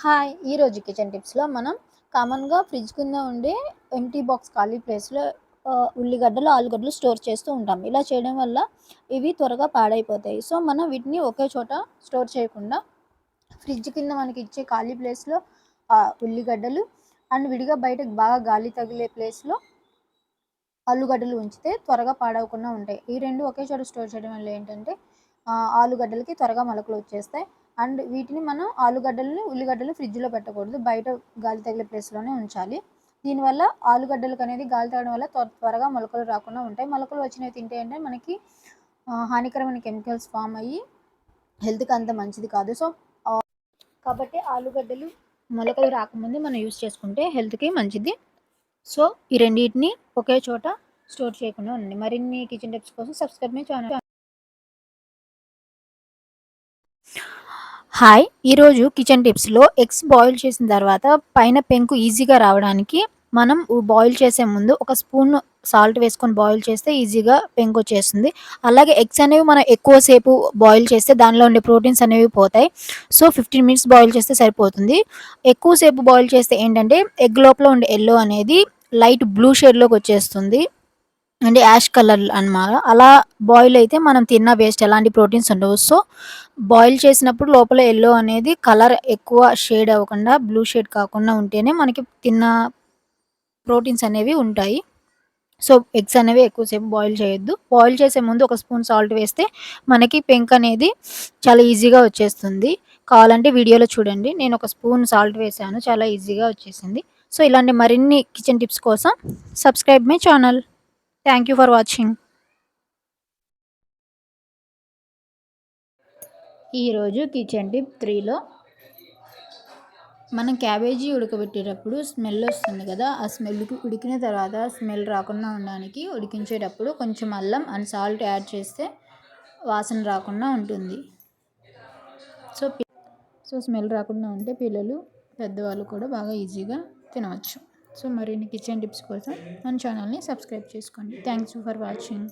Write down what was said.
Hi! ఈరోజు kitchen టిప్స్‌లో మనం కామన్‌గా ఫ్రిడ్జ్ కింద ఉండే ఎంప్టీ బాక్స్ ఖాళీ ప్లేస్‌లో ఉల్లిగడ్డలు, ఆలుగడ్డలు స్టోర్ చేస్తూ ఉంటాం. ఇలా చేయడం వల్ల ఇవి త్వరగా పాడైపోతాయి. సో, మనం వీటిని ఒకే చోట స్టోర్ చేయకుండా ఫ్రిడ్జ్ కింద మనకిచ్చే ఖాళీ ప్లేస్‌లో ఉల్లిగడ్డలు అండ్ విడిగా బయటకు బాగా గాలి తగిలే ప్లేస్‌లో ఆలుగడ్డలు ఉంచితే త్వరగా పాడవకుండా ఉంటాయి. ఈ 2 ఒకే చోట స్టోర్ చేయడం వల్ల ఏంటంటే ఆలుగడ్డలకి త్వరగా మొలకలు వచ్చేస్తాయి. అండ్ వీటిని మనం ఉల్లిగడ్డలు ఫ్రిడ్జ్‌లో పెట్టకూడదు. బయట గాలి తగిలే ప్లేస్‌లోనే ఉంచాలి. దీనివల్ల ఆలుగడ్డలకనేది గాలి తగలడం వల్ల త్వరగా మొలకలు రాకుండా ఉంటాయి. మొలకలు వచ్చినవి తింటే అంటే మనకి హానికరమైన కెమికల్స్ ఫార్మ్ అయ్యి హెల్త్‌కి అంత మంచిది కాదు. సో, కాబట్టి ఆలుగడ్డలు మొలకలు రాకముందే మనం యూజ్ చేసుకుంటే హెల్త్‌కి మంచిది. సో, ఈ రెండిటిని ఒకే చోట స్టోర్ చేయకుండా ఉండండి. మరిన్ని కిచెన్ టిప్స్ కోసం సబ్స్క్రైబ్ మై ఛానల్. హాయ్! ఈరోజు కిచెన్ టిప్స్‌లో ఎగ్స్ బాయిల్ చేసిన తర్వాత పైన పెంకు ఈజీగా రావడానికి మనం బాయిల్ చేసే ముందు ఒక స్పూన్ సాల్ట్ వేసుకొని బాయిల్ చేస్తే ఈజీగా పెంకొచ్చేస్తుంది. అలాగే ఎగ్స్ అనేవి మనం ఎక్కువ సేపు బాయిల్ చేస్తే దానిలో ఉండే ప్రోటీన్స్ అనేవి పోతాయి. సో, 15 మినిట్స్ బాయిల్ చేస్తే సరిపోతుంది. ఎక్కువ సేపు బాయిల్ చేస్తే ఏంటంటే ఎగ్ లోపల ఉండే యెల్లో అనేది లైట్ బ్లూ షేడ్‌లోకొచ్చేస్తుంది. అంటే యాష్ కలర్ అనమాట. అలా బాయిల్ అయితే మనం తిన్న వేస్ట్ ఎలాంటి ప్రోటీన్స్ ఉండవు. సో, బాయిల్ చేసినప్పుడు లోపల యెల్లో అనేది కలర్ ఎక్కువ షేడ్ అవ్వకుండా బ్లూ షేడ్ కాకుండా ఉంటేనే మనకి తిన్న ప్రోటీన్స్ అనేవి ఉంటాయి. సో, ఎగ్స్ అనేవి ఎక్కువ సేపు బాయిల్ చేయొద్దు. బాయిల్ చేసే ముందు ఒక స్పూన్ సాల్ట్ వేస్తే మనకి పెంకనేది చాలా ఈజీగా వచ్చేస్తుంది. కావాలంటే వీడియోలో చూడండి. నేను ఒక స్పూన్ సాల్ట్ వేశాను. చాలా ఈజీగా వచ్చేసింది. సో, ఇలాంటి మరిన్ని కిచెన్ టిప్స్ కోసం subscribe my channel. Thank you for watching. ఈరోజు కిచెన్ టిప్ 3లో మనం క్యాబేజీ ఉడకబెట్టేటప్పుడు స్మెల్ వస్తుంది కదా! ఆ స్మెల్‌కి ఉడికిన తర్వాత స్మెల్ రాకుండా ఉండడానికి ఉడికించేటప్పుడు కొంచెం అల్లం అండ్ సాల్ట్ యాడ్ చేస్తే వాసన రాకుండా ఉంటుంది. సో, స్మెల్ రాకుండా ఉంటే పిల్లలు, పెద్దవాళ్ళు కూడా బాగా ఈజీగా తినవచ్చు. సో, మరిన్ని కిచెన్ టిప్స్ కోసం మన ఛానల్‌ని సబ్స్క్రైబ్ చేసుకోండి. Thanks for watching.